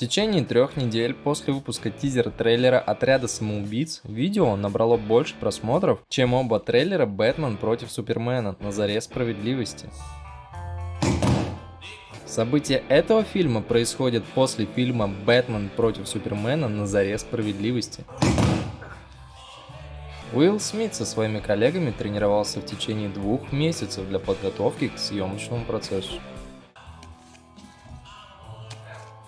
В течение 3 недель после выпуска тизер-трейлера «Отряда самоубийц» видео набрало больше просмотров, чем оба трейлера «Бэтмен против Супермена. На заре справедливости». События этого фильма происходят после фильма «Бэтмен против Супермена. На заре справедливости». Уилл Смит со своими коллегами тренировался в течение 2 месяцев для подготовки к съемочному процессу.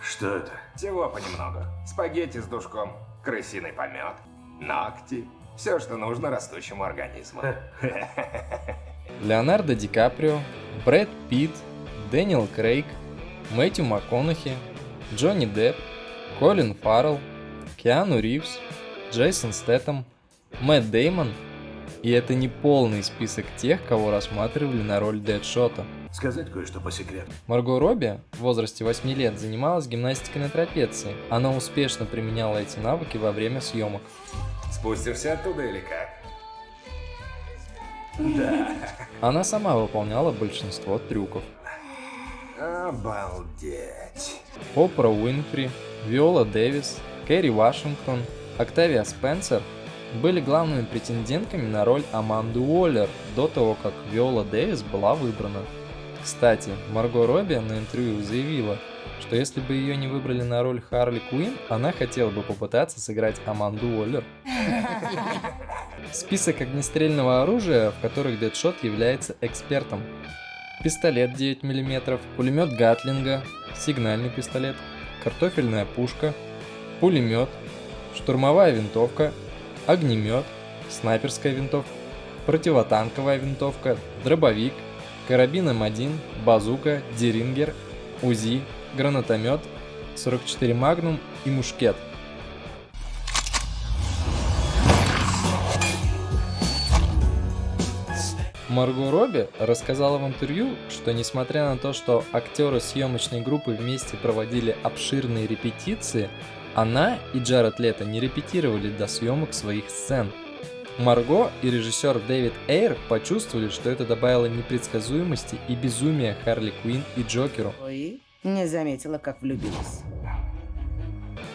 Что это? Всего понемногу. Спагетти с душком, крысиный помет, ногти. Все, что нужно растущему организму. Леонардо Ди Каприо, Брэд Питт, Дэниел Крейг, Мэтью МакКонахи, Джонни Депп, Колин Фаррелл, Киану Ривз, Джейсон Стэттем, Мэтт Дэймон. И это не полный список тех, кого рассматривали на роль Дэдшота. Сказать кое-что по секрету. Марго Робби в возрасте 8 лет занималась гимнастикой на трапеции. Она успешно применяла эти навыки во время съемок. Спустишься оттуда или как? Она сама выполняла большинство трюков. Обалдеть. Опра Уинфри, Виола Дэвис, Кэрри Вашингтон, Октавия Спенсер были главными претендентками на роль Аманды Уоллер до того, как Виола Дэвис была выбрана. Кстати, Марго Робби на интервью заявила, что если бы ее не выбрали на роль Харли Квинн, она хотела бы попытаться сыграть Аманду Уоллер. Список огнестрельного оружия, в которых Дэдшот является экспертом. Пистолет 9 мм, пулемет Гатлинга, сигнальный пистолет, картофельная пушка, пулемет, штурмовая винтовка, огнемет, снайперская винтовка, противотанковая винтовка, дробовик, карабин М1, базука, дерингер, УЗИ, гранатомет, 44 Магнум и мушкет. Марго Робби рассказала в интервью, что несмотря на то, что актеры съемочной группы вместе проводили обширные репетиции, она и Джаред Лето не репетировали до съемок своих сцен. Марго и режиссер Дэвид Эйр почувствовали, что это добавило непредсказуемости и безумия Харли Квинн и Джокеру. Ой, не заметила, как влюбилась.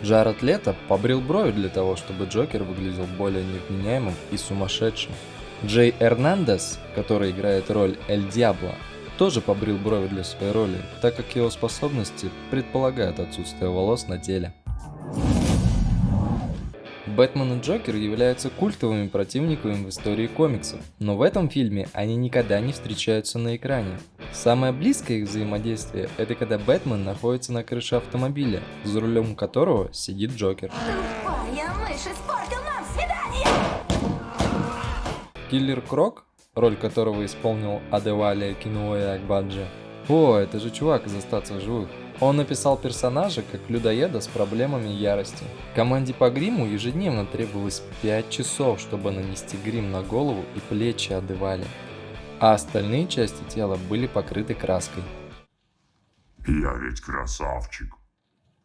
Джаред Лето побрил брови для того, чтобы Джокер выглядел более невменяемым и сумасшедшим. Джей Эрнандес, который играет роль Эль Диабло, тоже побрил брови для своей роли, так как его способности предполагают отсутствие волос на теле. Бэтмен и Джокер являются культовыми противниками в истории комиксов, но в этом фильме они никогда не встречаются на экране. Самое близкое их взаимодействие – это когда Бэтмен находится на крыше автомобиля, за рулем которого сидит Джокер. Тупая мышь испортил нам свидание! Киллер Крок, роль которого исполнил Адевалия Кинуэя Агбаджи. О, это же чувак из «Остаться в живых». Он написал персонажа как людоеда с проблемами ярости. Команде по гриму ежедневно требовалось 5 часов, чтобы нанести грим на голову и плечи Адевали, а остальные части тела были покрыты краской. Я ведь красавчик.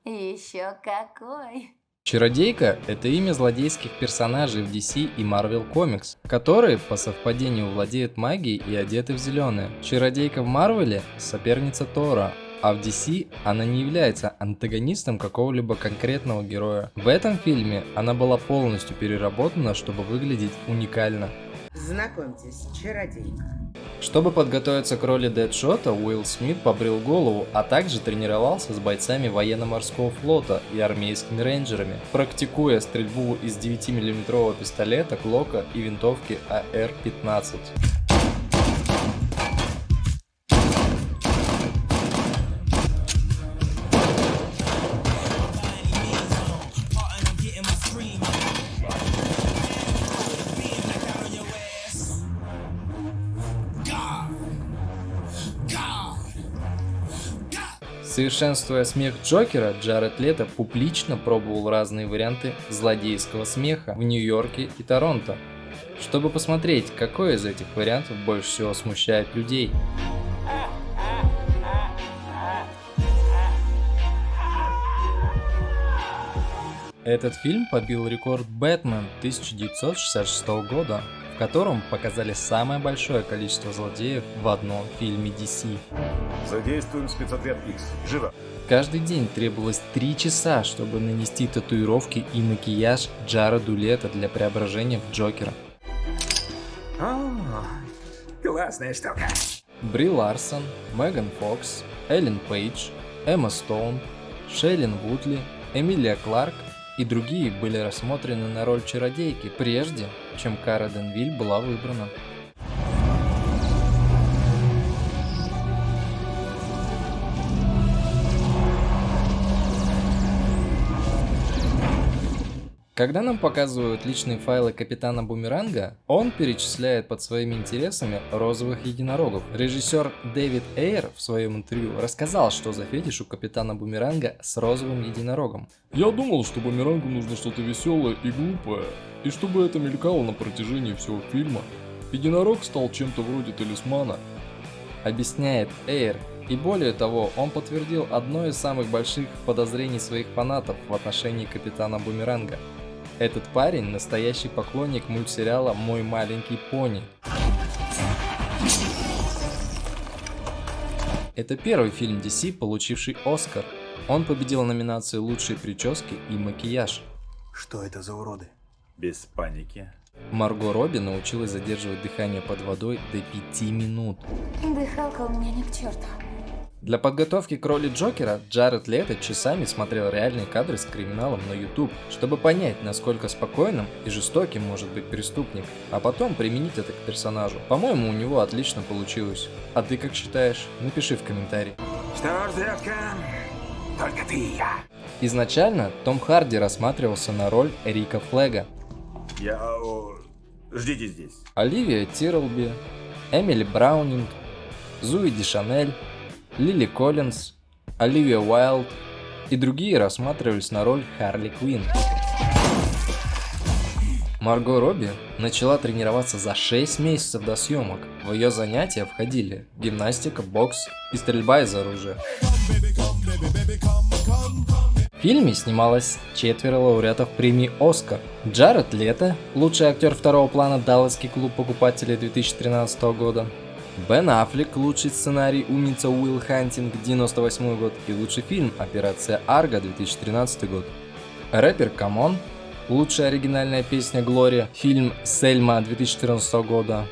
Еще какой! Чародейка – это имя злодейских персонажей в DC и Marvel Comics, которые по совпадению владеют магией и одеты в зеленое. Чародейка в Марвеле – соперница Тора, а в DC она не является антагонистом какого-либо конкретного героя. В этом фильме она была полностью переработана, чтобы выглядеть уникально. Знакомьтесь, чародейка. Чтобы подготовиться к роли Дэдшота, Уилл Смит побрил голову, а также тренировался с бойцами военно-морского флота и армейскими рейнджерами, практикуя стрельбу из 9-мм пистолета Глока и винтовки АР-15. Совершенствуя смех Джокера, Джаред Лето публично пробовал разные варианты злодейского смеха в Нью-Йорке и Торонто, чтобы посмотреть, какой из этих вариантов больше всего смущает людей. Этот фильм побил рекорд «Бэтмен» 1966 года, в котором показали самое большое количество злодеев в одном фильме DC. Задействуем спецотряд X. Живо. Каждый день требовалось 3 часа, чтобы нанести татуировки и макияж Джареду Лето для преображения в Джокера. О, классная штука. Бри Ларсон, Меган Фокс, Эллен Пейдж, Эмма Стоун, Шейлин Вудли, Эмилия Кларк и другие были рассмотрены на роль чародейки прежде, чем Кара Денвиль была выбрана. Когда нам показывают личные файлы Капитана Бумеранга, он перечисляет под своими интересами розовых единорогов. Режиссер Дэвид Эйр в своем интервью рассказал, что за фетиш у Капитана Бумеранга с розовым единорогом. Я думал, что Бумерангу нужно что-то веселое и глупое, и чтобы это мелькало на протяжении всего фильма. Единорог стал чем-то вроде талисмана. Объясняет Эйр. И более того, он подтвердил одно из самых больших подозрений своих фанатов в отношении Капитана Бумеранга. Этот парень настоящий поклонник мультсериала «Мой маленький пони». Это первый фильм DC, получивший Оскар. Он победил номинацию «Лучшие прически» и «Макияж». Что это за уроды? Без паники. Марго Робби научилась задерживать дыхание под водой до 5 минут. Дыхалка у меня ни к черту. Для подготовки к роли Джокера Джаред Лето часами смотрел реальные кадры с криминалом на YouTube, чтобы понять, насколько спокойным и жестоким может быть преступник, а потом применить это к персонажу. По-моему, у него отлично получилось. А ты как считаешь? Напиши в комментарии. Что ж, детка, только ты и я. Изначально Том Харди рассматривался на роль Рика Флега. Ждите здесь. Оливия Тирлби, Эмили Браунинг, Зои Дешанель, Лили Коллинз, Оливия Уайлд и другие рассматривались на роль Харли Квинн. Марго Робби начала тренироваться за 6 месяцев до съемок. В ее занятия входили гимнастика, бокс и стрельба из оружия. В фильме снималось 4 лауреатов премии «Оскар». Джаред Лето, лучший актер второго плана, Далласский клуб покупателей 2013 года. Бен Аффлек, лучший сценарий, умница Уилл Хантинг, 98 год, и лучший фильм «Операция Арго», 2013 год. Рэпер Камон, лучшая оригинальная песня Глория, фильм «Сельма» 2014 года.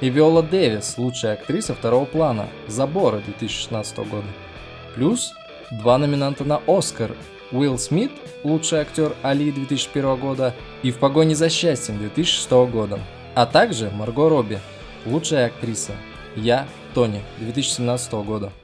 И Виола Дэвис, лучшая актриса второго плана, «Заборы» 2016 года. Плюс 2 номинанта на «Оскар». Уилл Смит, лучший актер, «Али» 2001 года, и «В погоне за счастьем» 2006 года. А также Марго Робби, лучшая актриса. Я, Тони, 2017 года.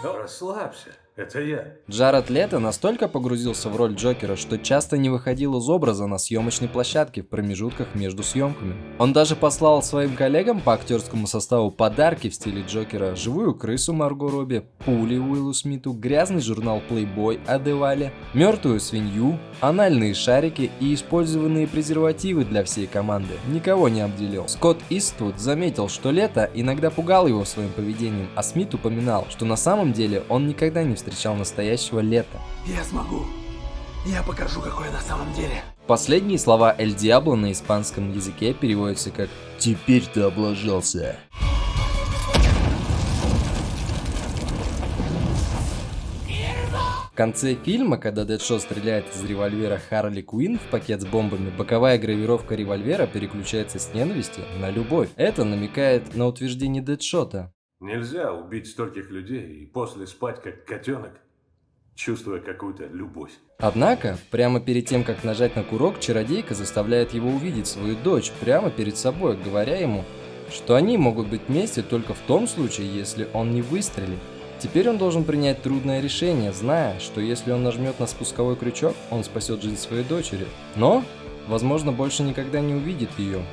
Расслабься, это я. Джаред Лето настолько погрузился в роль Джокера, что часто не выходил из образа на съемочной площадке в промежутках между съемками. Он даже послал своим коллегам по актерскому составу подарки в стиле Джокера: живую крысу Марго Робби, пули Уиллу Смиту, грязный журнал Playboy Адевале, мертвую свинью, анальные шарики и использованные презервативы для всей команды. Никого не обделил. Скотт Иствуд заметил, что Лето иногда пугал его своим поведением, а Смит упоминал, что на самом деле он никогда не встречал настоящего Лето. Я смогу. Я покажу, какой я на самом деле. Последние слова Эль Диабло на испанском языке переводятся как «Теперь ты облажался». В конце фильма, когда Дэдшот стреляет из револьвера Харли Квинн в пакет с бомбами, боковая гравировка револьвера переключается с ненависти на любовь. Это намекает на утверждение Дэдшота. Нельзя убить стольких людей и после спать как котенок, чувствуя какую-то любовь. Однако, прямо перед тем, как нажать на курок, чародейка заставляет его увидеть свою дочь прямо перед собой, говоря ему, что они могут быть вместе только в том случае, если он не выстрелит. Теперь он должен принять трудное решение, зная, что если он нажмет на спусковой крючок, он спасет жизнь своей дочери. Но, возможно, больше никогда не увидит ее.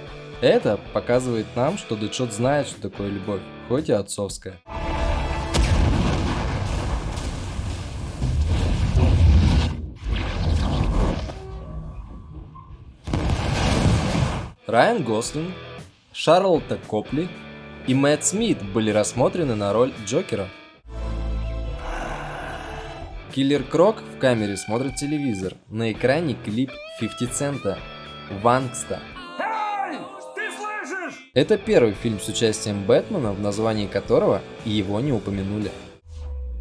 Это показывает нам, что Дэдшот знает, что такое любовь, хоть и отцовская. Райан Гослинг, Шарлотта Копли и Мэтт Смит были рассмотрены на роль Джокера. Киллер Крок в камере смотрит телевизор. На экране клип 50 Цента «Вангста». Это первый фильм с участием Бэтмена, в названии которого и его не упомянули.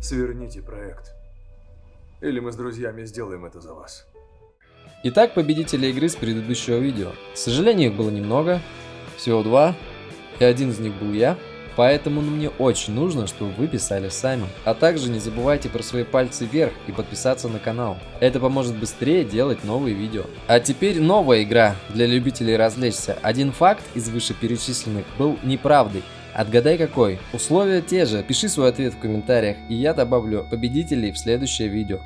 Сверните проект. Или мы с друзьями сделаем это за вас. Итак, победители игры с предыдущего видео. К сожалению, их было немного, всего 2, и один из них был я. Поэтому мне очень нужно, чтобы вы писали сами. А также не забывайте про свои пальцы вверх и подписаться на канал. Это поможет быстрее делать новые видео. А теперь новая игра для любителей развлечься. Один факт из вышеперечисленных был неправдой. Отгадай какой. Условия те же, пиши свой ответ в комментариях, и я добавлю победителей в следующее видео.